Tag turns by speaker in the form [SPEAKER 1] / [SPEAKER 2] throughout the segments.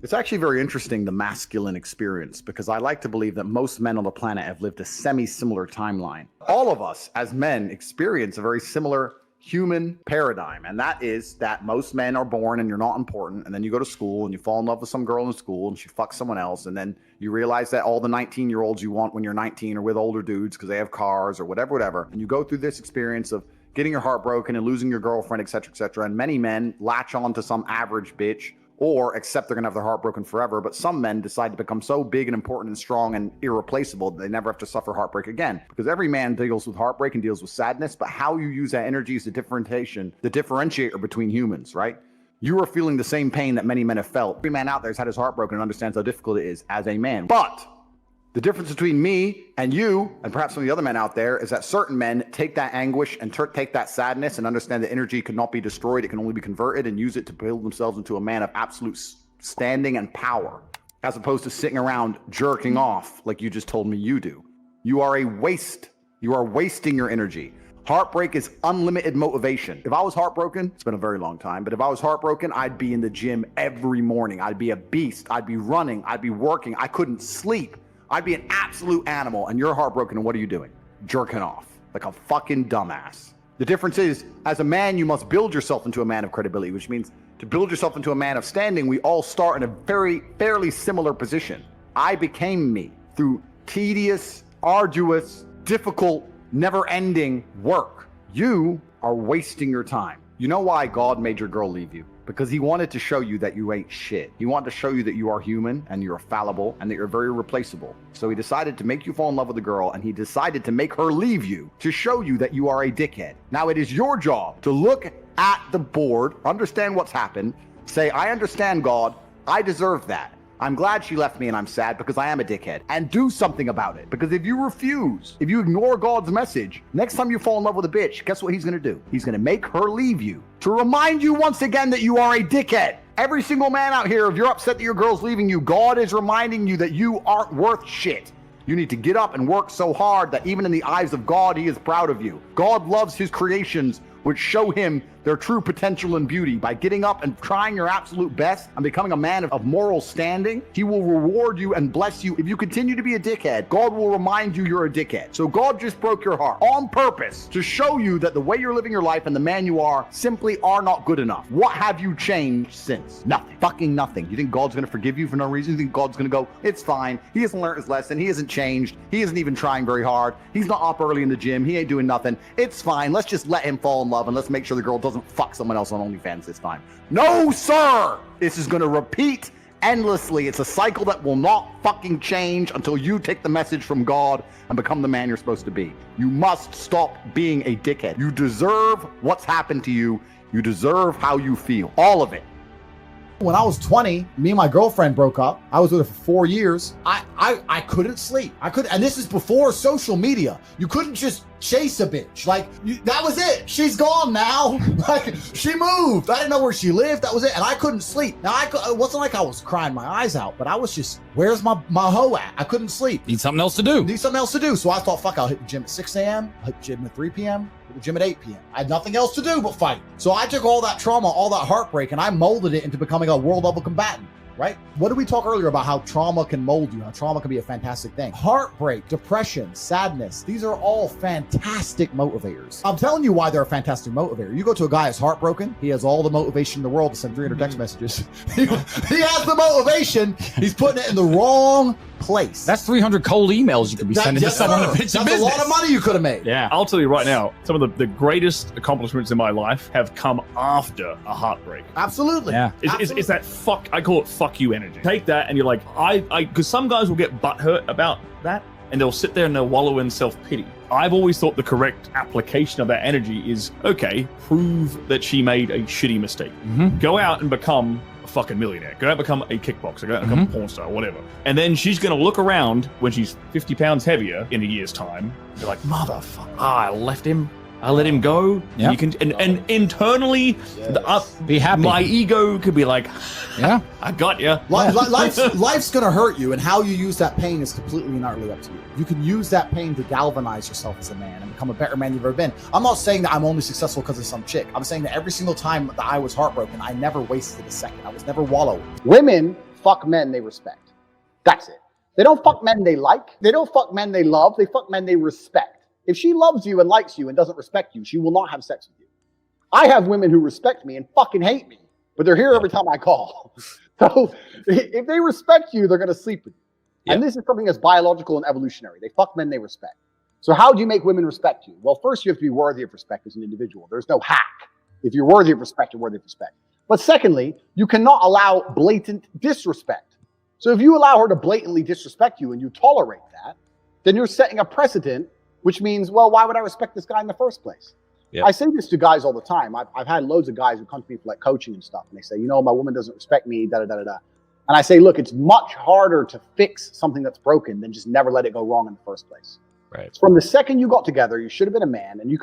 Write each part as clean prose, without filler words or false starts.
[SPEAKER 1] It's actually very interesting, the masculine experience, because I like to believe that most men on the planet have lived a semi-similar timeline. All of us as men experience a very similar human paradigm, and that is that most men are born and you're not important, and then you go to school and you fall in love with some girl in school and she fucks someone else, and then you realize that all the 19-year-olds you want when you're 19 are with older dudes because they have cars or whatever, and you go through this experience of getting your heart broken and losing your girlfriend, etc., and many men latch on to some average bitch or accept they're gonna have their heart broken forever. But some men decide to become so big and important and strong and irreplaceable that they never have to suffer heartbreak again. Because every man deals with heartbreak and deals with sadness, but how you use that energy is the differentiator between humans, right? You are feeling the same pain that many men have felt. Every man out there has had his heart broken and understands how difficult it is as a man. But the difference between me and you, and perhaps some of the other men out there, is that certain men take that anguish and take that sadness and understand that energy cannot be destroyed. It can only be converted, and use it to build themselves into a man of absolute standing and power, as opposed to sitting around jerking off like you just told me you do. You are a waste. You are wasting your energy. Heartbreak is unlimited motivation. If I was heartbroken, it's been a very long time, but if I was heartbroken, I'd be in the gym every morning. I'd be a beast. I'd be running. I'd be working. I couldn't sleep. I'd be an absolute animal, and you're heartbroken, and what are you doing? Jerking off like a fucking dumbass. The difference is, as a man, you must build yourself into a man of credibility, which means to build yourself into a man of standing, we all start in a fairly similar position. I became me through tedious, arduous, difficult, never-ending work. You are wasting your time. You know why God made your girl leave you? Because he wanted to show you that you ain't shit. He wanted to show you that you are human and you're fallible and that you're very replaceable. So he decided to make you fall in love with a girl, and he decided to make her leave you to show you that you are a dickhead. Now it is your job to look at the board, understand what's happened, say, I understand, God, I deserve that. I'm glad she left me and I'm sad because I am a dickhead, and do something about it. Because if you refuse, if you ignore God's message, next time you fall in love with a bitch, guess what he's gonna do? He's gonna make her leave you to remind you once again that you are a dickhead. Every single man out here, if you're upset that your girl's leaving you, God is reminding you that you aren't worth shit. You need to get up and work so hard that even in the eyes of God, he is proud of you. God loves his creations, which show him their true potential and beauty. By getting up and trying your absolute best and becoming a man of moral standing, he will reward you and bless you. If you continue to be a dickhead, God will remind you you're a dickhead. So God just broke your heart on purpose to show you that the way you're living your life and the man you are simply are not good enough. What have you changed since? Nothing. Fucking nothing. You think God's gonna forgive you for no reason? You think God's gonna go, it's fine. He hasn't learned his lesson. He hasn't changed. He isn't even trying very hard. He's not up early in the gym. He ain't doing nothing. It's fine. Let's just let him fall in love, and let's make sure the girl doesn't fuck someone else on OnlyFans this time. No, sir! This is gonna repeat endlessly. It's a cycle that will not fucking change until you take the message from God and become the man you're supposed to be. You must stop being a dickhead. You deserve what's happened to you. You deserve how you feel. All of it.
[SPEAKER 2] When I was 20, me and my girlfriend broke up. I was with her for 4 years. I couldn't sleep. And this is before social media. You couldn't just chase a bitch. Like, that was it. She's gone now. Like, she moved. I didn't know where she lived. That was it. And I couldn't sleep. Now, it wasn't like I was crying my eyes out, but I was just, where's my hoe at? I couldn't sleep.
[SPEAKER 3] Need something else to do.
[SPEAKER 2] So I thought, fuck, I'll hit the gym at 6 a.m. I'll hit the gym at 3 p.m. The gym at 8 p.m. I had nothing else to do but fight. So I took all that trauma, all that heartbreak, and I molded it into becoming a world level combatant, right? What did we talk earlier about how trauma can mold you, how trauma can be a fantastic thing? Heartbreak, depression, sadness, these are all fantastic motivators. I'm telling you why they're a fantastic motivator. You go to a guy who's heartbroken, he has all the motivation in the world to send 300 text messages. He has the motivation, he's putting it in the wrong place.
[SPEAKER 3] That's 300 cold emails you could be sending to someone to pitch a business.
[SPEAKER 2] That's a lot of money you could have made.
[SPEAKER 3] Yeah.
[SPEAKER 4] I'll tell you right now, some of the greatest accomplishments in my life have come after a heartbreak.
[SPEAKER 2] Absolutely.
[SPEAKER 3] Yeah.
[SPEAKER 4] It's that fuck, I call it fuck you energy. Take that and you're like, because some guys will get butthurt about that and they'll sit there and they'll wallow in self-pity. I've always thought the correct application of that energy is, okay, prove that she made a shitty mistake.
[SPEAKER 3] Mm-hmm.
[SPEAKER 4] Go out and become a fucking millionaire. Go out and become a kickboxer. Go out and become a porn star, whatever. And then she's going to look around when she's 50 pounds heavier in a year's time. You're like, motherfucker, I left him. I let him go.
[SPEAKER 3] Yeah.
[SPEAKER 4] You can, and internally,
[SPEAKER 3] be happy.
[SPEAKER 4] My ego could be like,
[SPEAKER 3] yeah,
[SPEAKER 4] I got you.
[SPEAKER 2] Life's gonna hurt you, and how you use that pain is completely and utterly up to you. You can use that pain to galvanize yourself as a man and become a better man you've ever been. I'm not saying that I'm only successful because of some chick. I'm saying that every single time that I was heartbroken, I never wasted a second. I was never wallowing. Women
[SPEAKER 5] fuck men they respect. That's it. They don't fuck men they like. They don't fuck men they love. They fuck men they respect. If she loves you and likes you and doesn't respect you, she will not have sex with you. I have women who respect me and fucking hate me, but they're here every time I call. So if they respect you, they're going to sleep with you. Yep. And this is something that's biological and evolutionary. They fuck men they respect. So how do you make women respect you? Well, first you have to be worthy of respect as an individual. There's no hack. If you're worthy of respect, you're worthy of respect. But secondly, you cannot allow blatant disrespect. So if you allow her to blatantly disrespect you and you tolerate that, then you're setting a precedent, which means, well, why would I respect this guy in the first place? Yep. I say this to guys all the time. I've had loads of guys who come to me for like coaching and stuff, and they say, my woman doesn't respect me, da-da-da-da-da. And I say, look, it's much harder to fix something that's broken than just never let it go wrong in the first place.
[SPEAKER 6] Right.
[SPEAKER 5] From the second you got together, you should have been a man, and you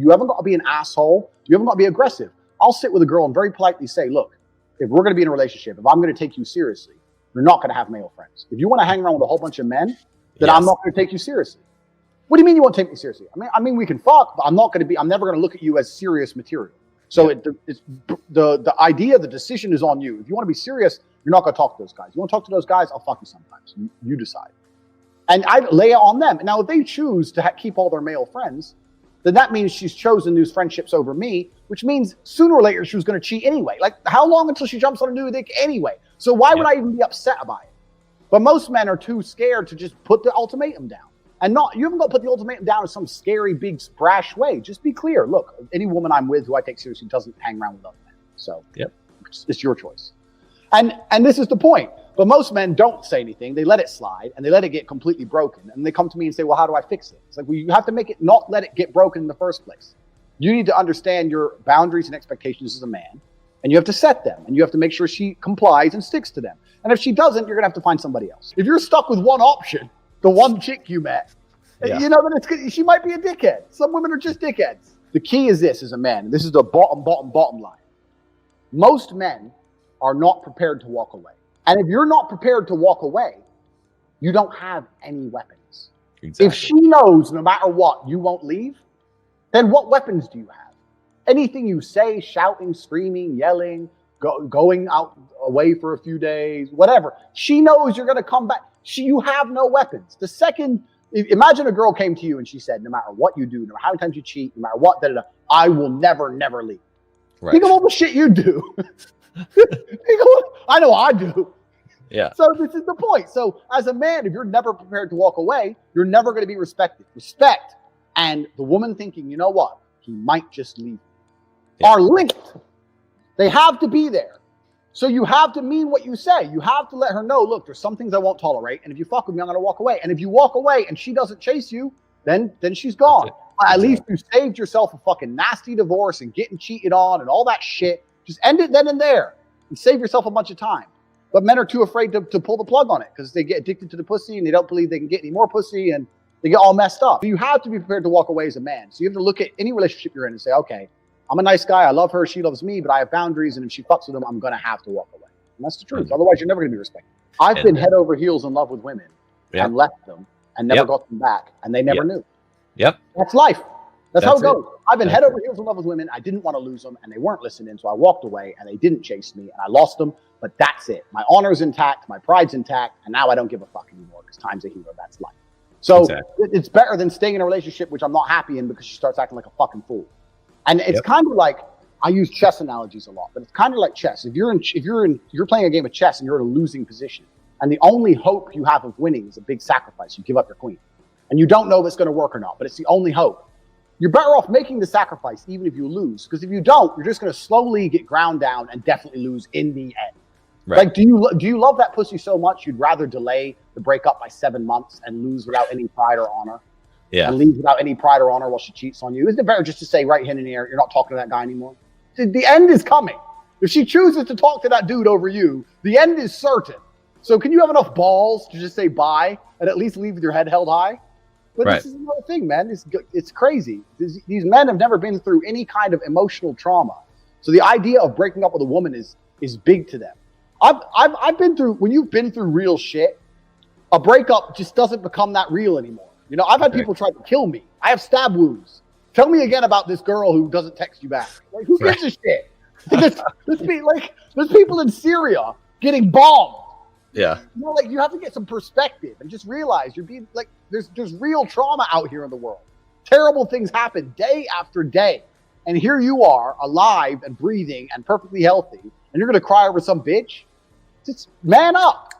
[SPEAKER 5] haven't got to be an asshole. You haven't got to be aggressive. I'll sit with a girl and very politely say, look, if we're going to be in a relationship, if I'm going to take you seriously, you're not going to have male friends. If you want to hang around with a whole bunch of men, then I'm not going to take you seriously. What do you mean you won't take me seriously? I mean, we can fuck, but I'm never going to look at you as serious material. So it's the idea, the decision is on you. If you want to be serious, you're not going to talk to those guys. You want to talk to those guys? I'll fuck you sometimes. You decide. And I lay it on them. Now, if they choose to keep all their male friends, then that means she's chosen these friendships over me, which means sooner or later she was going to cheat anyway. Like, how long until she jumps on a new dick anyway? So why would I even be upset about it? But most men are too scared to just put the ultimatum down. And you haven't got to put the ultimatum down in some scary, big, brash way. Just be clear. Look, any woman I'm with who I take seriously doesn't hang around with other men. So it's your choice. And this is the point. But most men don't say anything. They let it slide and they let it get completely broken. And they come to me and say, well, how do I fix it? It's like, well, you have to make it not let it get broken in the first place. You need to understand your boundaries and expectations as a man. And you have to set them. And you have to make sure she complies and sticks to them. And if she doesn't, you're going to have to find somebody else. If you're stuck with one option, the one chick you met, then she might be a dickhead. Some women are just dickheads. The key is this as a man. This is the bottom line. Most men are not prepared to walk away. And if you're not prepared to walk away, you don't have any weapons. Exactly. If she knows no matter what, you won't leave, then what weapons do you have? Anything you say, shouting, screaming, yelling, going out away for a few days, whatever. She knows you're going to come back. You have no weapons. The second, imagine a girl came to you and she said, no matter what you do, no matter how many times you cheat, no matter what, I will never leave. Right. Think of all the shit you do. I know I do.
[SPEAKER 6] Yeah.
[SPEAKER 5] So this is the point. So as a man, if you're never prepared to walk away, you're never going to be respected. Respect and the woman thinking, you know what, he might just leave, are linked. They have to be there. So you have to mean what you say. You have to let her know, look, there's some things I won't tolerate. And if you fuck with me, I'm going to walk away. And if you walk away and she doesn't chase you, then she's gone. At least you saved yourself a fucking nasty divorce and getting cheated on and all that shit. Just end it then and there and save yourself a bunch of time. But men are too afraid to pull the plug on it because they get addicted to the pussy and they don't believe they can get any more pussy and they get all messed up. You have to be prepared to walk away as a man. So you have to look at any relationship you're in and say, okay, I'm a nice guy. I love her. She loves me, but I have boundaries. And if she fucks with them, I'm going to have to walk away. And that's the truth. Mm-hmm. Otherwise, you're never going to be respected. I've been head over heels in love with women and left them and never got them back. And they never knew.
[SPEAKER 6] Yep.
[SPEAKER 5] That's life. That's how it goes. I've been head over heels in love with women. I didn't want to lose them and they weren't listening. So I walked away and they didn't chase me and I lost them. But that's it. My honor's intact. My pride's intact. And now I don't give a fuck anymore because time's a hero. That's life. So it's better than staying in a relationship, which I'm not happy in because she starts acting like a fucking fool. And it's kind of like, I use chess analogies a lot, but it's kind of like chess. If you're playing a game of chess and you're in a losing position and the only hope you have of winning is a big sacrifice, you give up your queen and you don't know if it's going to work or not, but it's the only hope. You're better off making the sacrifice even if you lose, because if you don't, you're just going to slowly get ground down and definitely lose in the end. Right. Like, do you love that pussy so much you'd rather delay the breakup by 7 months and lose without any pride or honor? Yeah. And leave without any pride or honor while she cheats on you? Isn't it better just to say right hand in the air, you're not talking to that guy anymore? The end is coming. If she chooses to talk to that dude over you, the end is certain. So can you have enough balls to just say bye and at least leave with your head held high? But this is another thing, man. It's crazy. These men have never been through any kind of emotional trauma. So the idea of breaking up with a woman is big to them. I've been through, when you've been through real shit, a breakup just doesn't become that real anymore. You know, I've had people try to kill me. I have stab wounds. Tell me again about this girl who doesn't text you back. Like, who gives a shit? There's people in Syria getting bombed.
[SPEAKER 6] Yeah.
[SPEAKER 5] You know, like you have to get some perspective and just realize you're being like there's real trauma out here in the world. Terrible things happen day after day. And here you are, alive and breathing and perfectly healthy, and you're gonna cry over some bitch? Just man up.